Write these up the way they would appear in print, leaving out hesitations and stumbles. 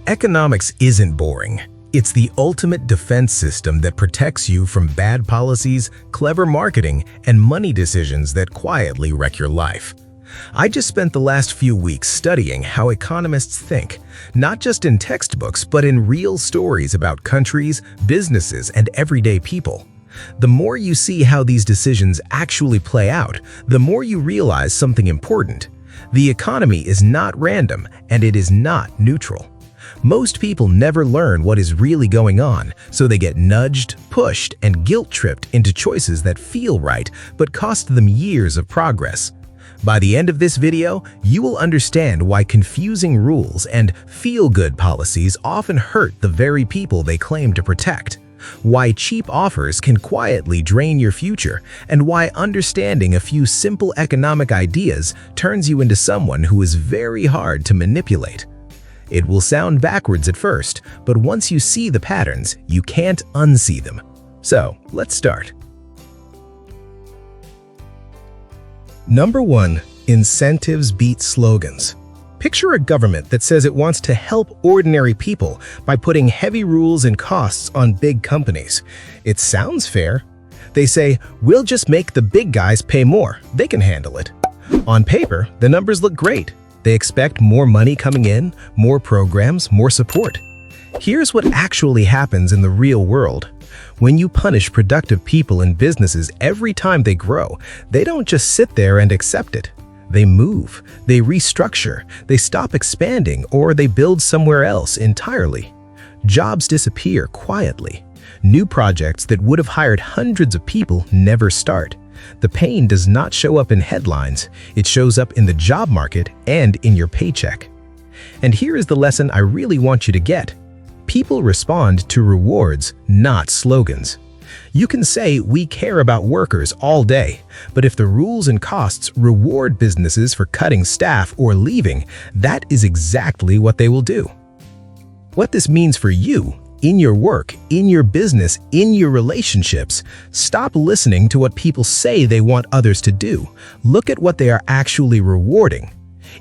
Economics isn't boring. It's the ultimate defense system that protects you from bad policies, clever marketing, and money decisions that quietly wreck your life. I just spent the last few weeks studying how economists think, not just in textbooks, but in real stories about countries, businesses, and everyday people. The more you see how these decisions actually play out, the more you realize something important. The economy is not random, and it is not neutral. Most people never learn what is really going on, so they get nudged, pushed, and guilt-tripped into choices that feel right but cost them years of progress. By the end of this video, you will understand why confusing rules and feel-good policies often hurt the very people they claim to protect, why cheap offers can quietly drain your future, and why understanding a few simple economic ideas turns you into someone who is very hard to manipulate. It will sound backwards at first, but once you see the patterns, you can't unsee them. So, let's start. Number 1. Incentives beat slogans. Picture a government that says it wants to help ordinary people by putting heavy rules and costs on big companies. It sounds fair. They say, "We'll just make the big guys pay more. They can handle it." On paper, the numbers look great. They expect more money coming in, more programs, more support. Here's what actually happens in the real world. When you punish productive people and businesses every time they grow, they don't just sit there and accept it. They move, they restructure, they stop expanding, or they build somewhere else entirely. Jobs disappear quietly. New projects that would have hired hundreds of people never start. The pain does not show up in headlines, it shows up in the job market and in your paycheck. And here is the lesson I really want you to get. People respond to rewards, not slogans. You can say we care about workers all day, but if the rules and costs reward businesses for cutting staff or leaving, that is exactly what they will do. What this means for you, in your work, in your business, in your relationships, stop listening to what people say they want others to do. Look at what they are actually rewarding.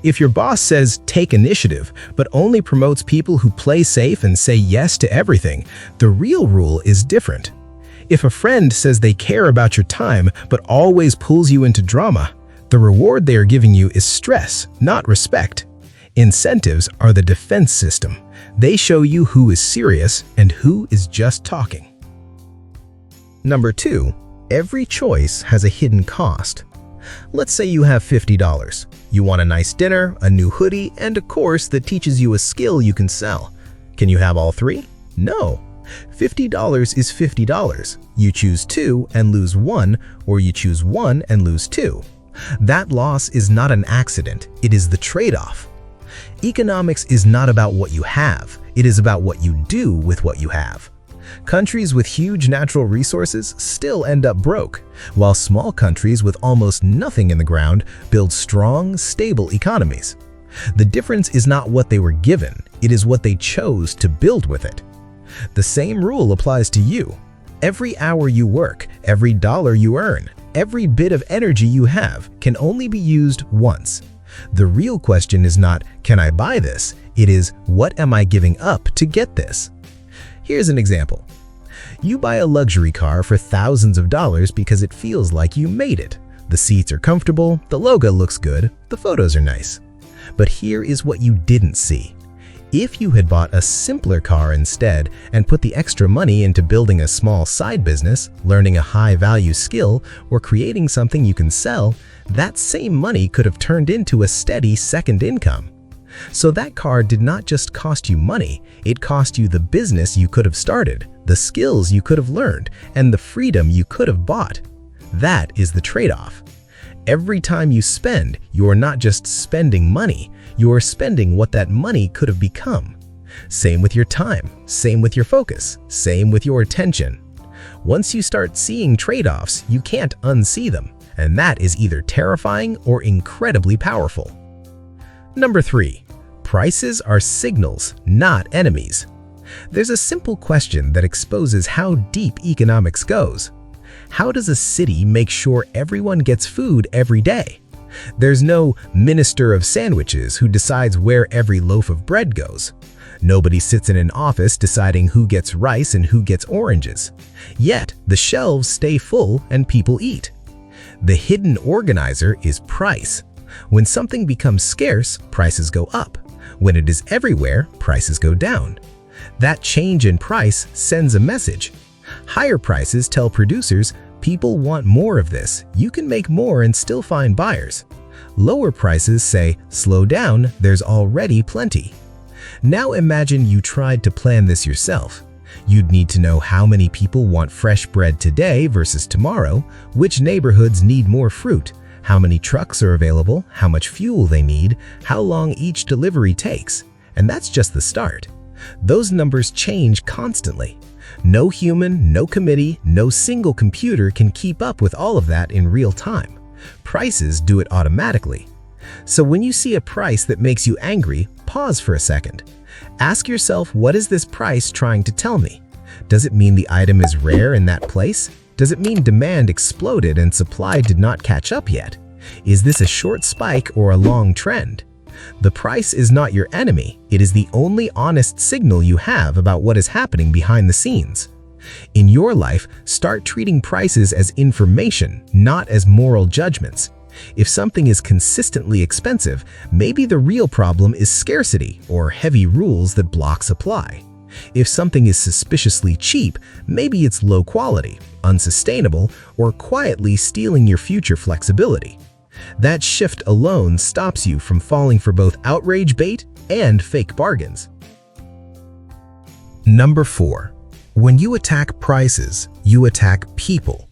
If your boss says take initiative, but only promotes people who play safe and say yes to everything, the real rule is different. If a friend says they care about your time, but always pulls you into drama, the reward they are giving you is stress, not respect. Incentives are the defense system. They show you who is serious and who is just talking. Number 2. Every choice has a hidden cost. Let's say you have $50. You want a nice dinner, a new hoodie, and a course that teaches you a skill you can sell. Can you have all three? No. $50 is $50. You choose 2 and lose 1, or you choose 1 and lose 2. That loss is not an accident, it is the trade-off. Economics is not about what you have, it is about what you do with what you have. Countries with huge natural resources still end up broke, while small countries with almost nothing in the ground build strong, stable economies. The difference is not what they were given, it is what they chose to build with it. The same rule applies to you. Every hour you work, every dollar you earn, every bit of energy you have can only be used once. The real question is not, can I buy this? It is, what am I giving up to get this? Here's an example. You buy a luxury car for thousands of dollars because it feels like you made it. The seats are comfortable, the logo looks good, the photos are nice. But here is what you didn't see. If you had bought a simpler car instead and put the extra money into building a small side business, learning a high-value skill, or creating something you can sell, that same money could have turned into a steady second income. So that car did not just cost you money, it cost you the business you could have started, the skills you could have learned, and the freedom you could have bought. That is the trade-off. Every time you spend, you are not just spending money, you are spending what that money could have become. Same with your time, same with your focus, same with your attention. Once you start seeing trade-offs, you can't unsee them, and that is either terrifying or incredibly powerful. Number 3. Prices are signals, not enemies. There's a simple question that exposes how deep economics goes. How does a city make sure everyone gets food every day? There's no minister of sandwiches who decides where every loaf of bread goes. Nobody sits in an office deciding who gets rice and who gets oranges. Yet, the shelves stay full and people eat. The hidden organizer is price. When something becomes scarce, prices go up. When it is everywhere, prices go down. That change in price sends a message. Higher prices tell producers, people want more of this, you can make more and still find buyers. Lower prices say, slow down, there's already plenty. Now imagine you tried to plan this yourself. You'd need to know how many people want fresh bread today versus tomorrow, which neighborhoods need more fruit, how many trucks are available, how much fuel they need, how long each delivery takes. And that's just the start. Those numbers change constantly. No human, no committee, no single computer can keep up with all of that in real time. Prices do it automatically. So when you see a price that makes you angry, pause for a second. Ask yourself, what is this price trying to tell me? Does it mean the item is rare in that place? Does it mean demand exploded and supply did not catch up yet? Is this a short spike or a long trend? The price is not your enemy, it is the only honest signal you have about what is happening behind the scenes. In your life, start treating prices as information, not as moral judgments. If something is consistently expensive, maybe the real problem is scarcity or heavy rules that block supply. If something is suspiciously cheap, maybe it's low quality, unsustainable, or quietly stealing your future flexibility. That shift alone stops you from falling for both outrage bait and fake bargains. Number 4. When you attack prices, you attack people.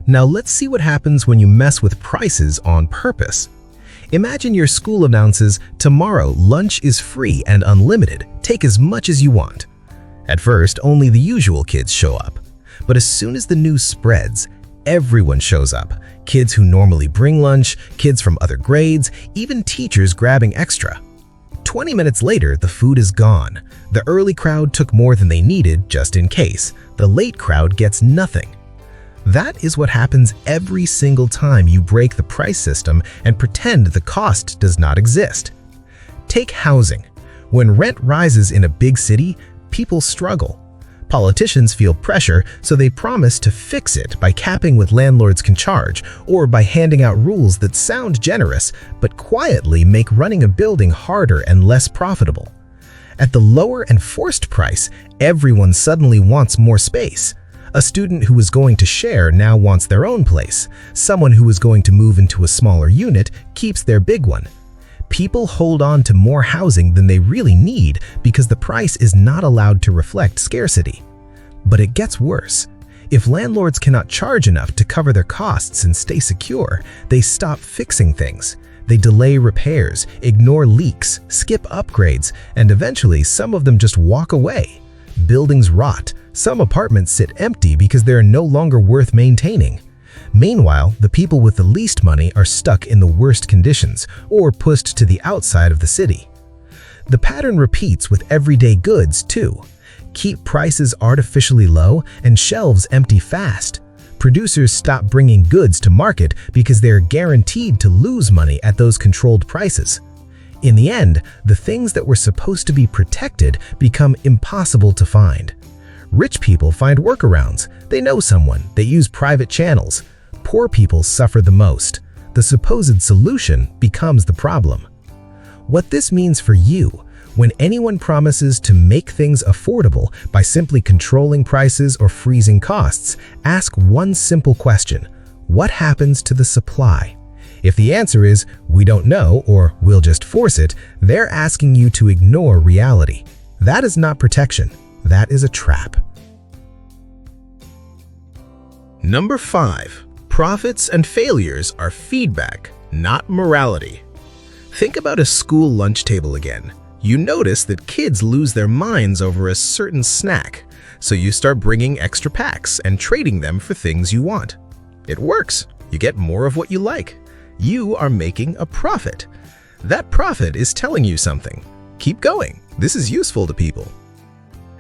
Now let's see what happens when you mess with prices on purpose. Imagine your school announces, tomorrow lunch is free and unlimited, take as much as you want. At first, only the usual kids show up. But as soon as the news spreads, everyone shows up. Kids who normally bring lunch, kids from other grades, even teachers grabbing extra. 20 minutes later, the food is gone. The early crowd took more than they needed just in case. The late crowd gets nothing. That is what happens every single time you break the price system and pretend the cost does not exist. Take housing. When rent rises in a big city, people struggle. Politicians feel pressure, so they promise to fix it by capping what landlords can charge or by handing out rules that sound generous but quietly make running a building harder and less profitable. At the lower and forced price, everyone suddenly wants more space. A student who was going to share now wants their own place. Someone who was going to move into a smaller unit keeps their big one. People hold on to more housing than they really need because the price is not allowed to reflect scarcity. But it gets worse. If landlords cannot charge enough to cover their costs and stay secure, they stop fixing things. They delay repairs, ignore leaks, skip upgrades, and eventually some of them just walk away. Buildings rot. Some apartments sit empty because they are no longer worth maintaining. Meanwhile, the people with the least money are stuck in the worst conditions or pushed to the outside of the city. The pattern repeats with everyday goods too. Keep prices artificially low and shelves empty fast. Producers stop bringing goods to market because they are guaranteed to lose money at those controlled prices. In the end, the things that were supposed to be protected become impossible to find. Rich people find workarounds. They know someone. They use private channels. Poor people suffer the most. The supposed solution becomes the problem. What this means for you, when anyone promises to make things affordable by simply controlling prices or freezing costs, ask one simple question: what happens to the supply? If the answer is, we don't know, or we'll just force it, they're asking you to ignore reality. That is not protection. That is a trap. Number 5. Profits and failures are feedback, not morality. Think about a school lunch table again. You notice that kids lose their minds over a certain snack, so you start bringing extra packs and trading them for things you want. It works. You get more of what you like. You are making a profit. That profit is telling you something. Keep going. This is useful to people.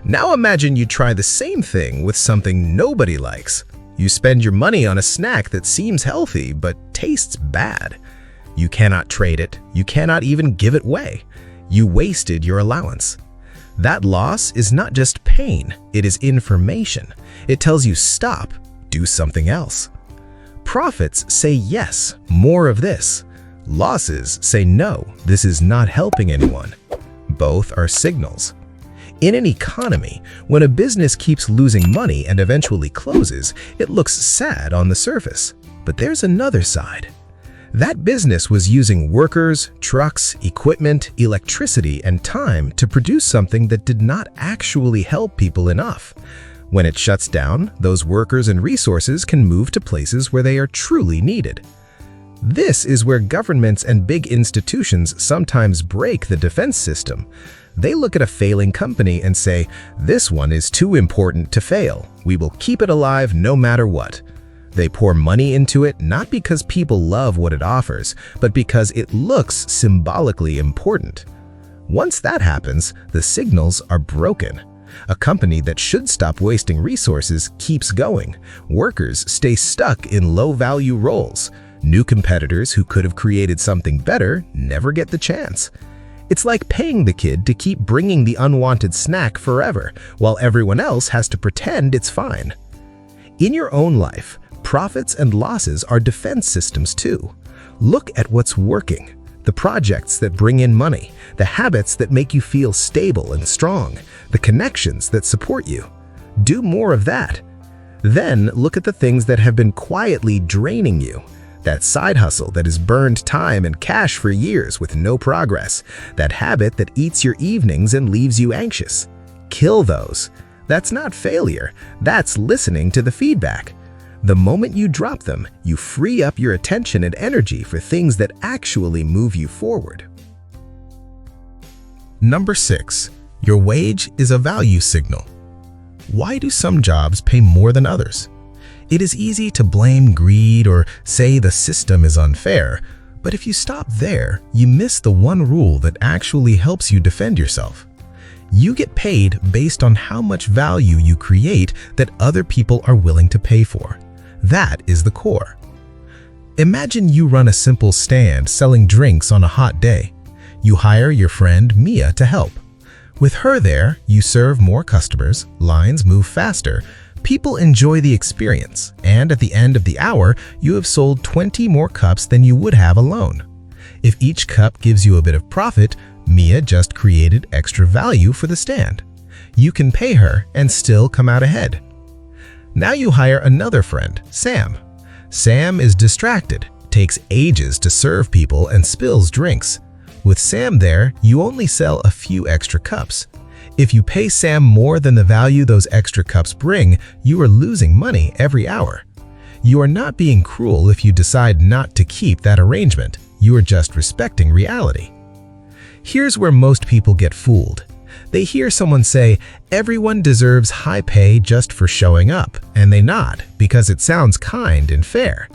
Now imagine you try the same thing with something nobody likes. You spend your money on a snack that seems healthy but tastes bad. You cannot trade it. You cannot even give it away. You wasted your allowance. That loss is not just pain, it is information. It tells you stop, do something else. Profits say yes, more of this. Losses say no, this is not helping anyone. Both are signals. In an economy, when a business keeps losing money and eventually closes, it looks sad on the surface. But there's another side. That business was using workers, trucks, equipment, electricity, and time to produce something that did not actually help people enough. When it shuts down, those workers and resources can move to places where they are truly needed. This is where governments and big institutions sometimes break the defense system. They look at a failing company and say, "This one is too important to fail. We will keep it alive no matter what." They pour money into it not because people love what it offers, but because it looks symbolically important. Once that happens, the signals are broken. A company that should stop wasting resources keeps going. Workers stay stuck in low-value roles. New competitors who could have created something better never get the chance. It's like paying the kid to keep bringing the unwanted snack forever, while everyone else has to pretend it's fine. In your own life, profits and losses are defense systems too. Look at what's working. The projects that bring in money, the habits that make you feel stable and strong, the connections that support you. Do more of that. Then look at the things that have been quietly draining you. That side hustle that has burned time and cash for years with no progress. That habit that eats your evenings and leaves you anxious. Kill those. That's not failure. That's listening to the feedback. The moment you drop them, you free up your attention and energy for things that actually move you forward. Number 6. Your wage is a value signal. Why do some jobs pay more than others? It is easy to blame greed or say the system is unfair, but if you stop there, you miss the one rule that actually helps you defend yourself. You get paid based on how much value you create that other people are willing to pay for. That is the core. Imagine you run a simple stand selling drinks on a hot day. You hire your friend Mia to help. With her there, you serve more customers, lines move faster, people enjoy the experience, and at the end of the hour, you have sold 20 more cups than you would have alone. If each cup gives you a bit of profit, Mia just created extra value for the stand. You can pay her and still come out ahead. Now you hire another friend, Sam. Sam is distracted, takes ages to serve people, and spills drinks. With Sam there, you only sell a few extra cups. If you pay Sam more than the value those extra cups bring, you are losing money every hour. You are not being cruel if you decide not to keep that arrangement. You are just respecting reality. Here's where most people get fooled. They hear someone say, everyone deserves high pay just for showing up, and they nod because it sounds kind and fair.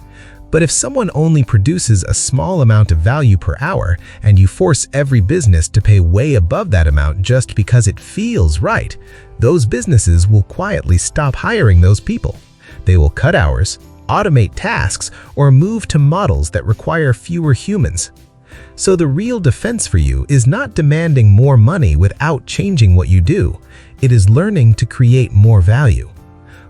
But if someone only produces a small amount of value per hour and you force every business to pay way above that amount just because it feels right, those businesses will quietly stop hiring those people. They will cut hours, automate tasks, or move to models that require fewer humans. So the real defense for you is not demanding more money without changing what you do. It is learning to create more value.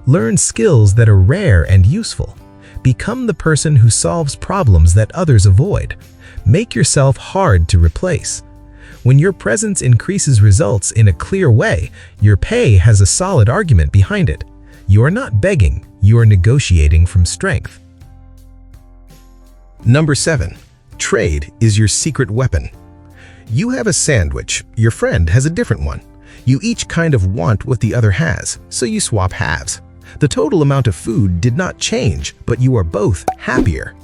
Learn skills that are rare and useful. Become the person who solves problems that others avoid. Make yourself hard to replace. When your presence increases results in a clear way, your pay has a solid argument behind it. You are not begging, you are negotiating from strength. Number 7. Trade is your secret weapon. You have a sandwich, your friend has a different one. You each kind of want what the other has, so you swap halves. The total amount of food did not change, but you are both happier.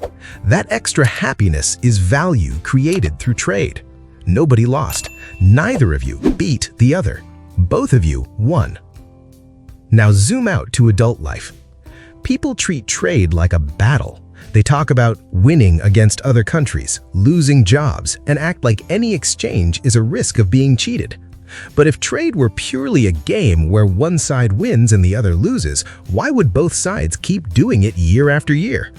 That extra happiness is value created through trade. Nobody lost. Neither of you beat the other. Both of you won. Now zoom out to adult life. People treat trade like a battle. They talk about winning against other countries, losing jobs, and act like any exchange is a risk of being cheated. But if trade were purely a game where one side wins and the other loses, why would both sides keep doing it year after year?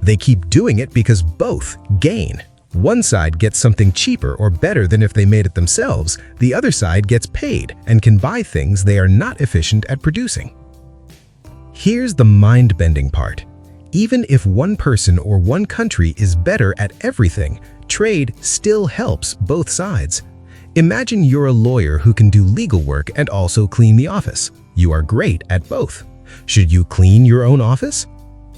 They keep doing it because both gain. One side gets something cheaper or better than if they made it themselves, the other side gets paid and can buy things they are not efficient at producing. Here's the mind-bending part. Even if one person or one country is better at everything, trade still helps both sides. Imagine you're a lawyer who can do legal work and also clean the office. You are great at both. Should you clean your own office?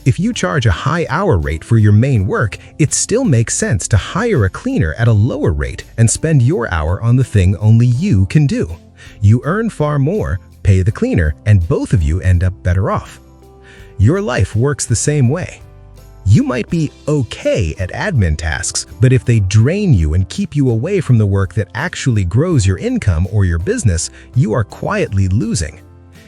If you charge a high hour rate for your main work, it still makes sense to hire a cleaner at a lower rate and spend your hour on the thing only you can do. You earn far more, pay the cleaner, and both of you end up better off. Your life works the same way. You might be okay at admin tasks, but if they drain you and keep you away from the work that actually grows your income or your business, you are quietly losing.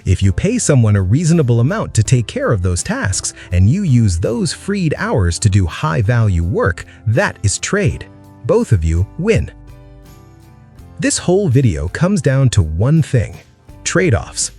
If you pay someone a reasonable amount to take care of those tasks and you use those freed hours to do high-value work, that is trade. Both of you win. This whole video comes down to one thing: trade-offs.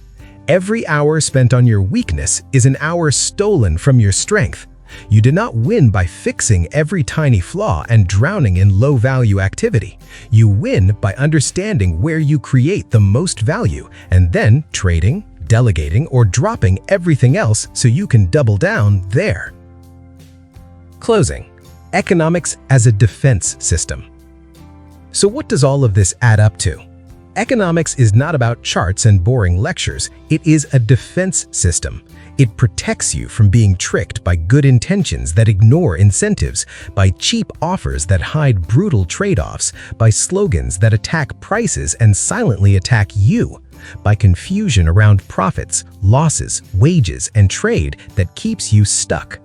Every hour spent on your weakness is an hour stolen from your strength. You do not win by fixing every tiny flaw and drowning in low-value activity. You win by understanding where you create the most value and then trading, delegating, or dropping everything else so you can double down there. Closing. Economics as a defense system. So what does all of this add up to? Economics is not about charts and boring lectures. It is a defense system. It protects you from being tricked by good intentions that ignore incentives, by cheap offers that hide brutal trade-offs, by slogans that attack prices and silently attack you, by confusion around profits, losses, wages, and trade that keeps you stuck.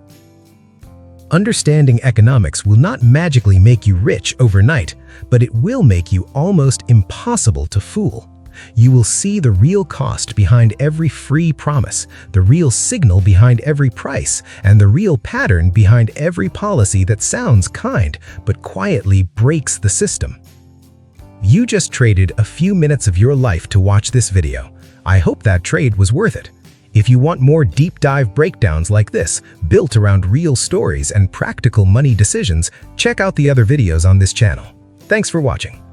Understanding economics will not magically make you rich overnight, but it will make you almost impossible to fool. You will see the real cost behind every free promise, the real signal behind every price, and the real pattern behind every policy that sounds kind but quietly breaks the system. You just traded a few minutes of your life to watch this video. I hope that trade was worth it. If you want more deep dive breakdowns like this, built around real stories and practical money decisions, check out the other videos on this channel. Thanks for watching.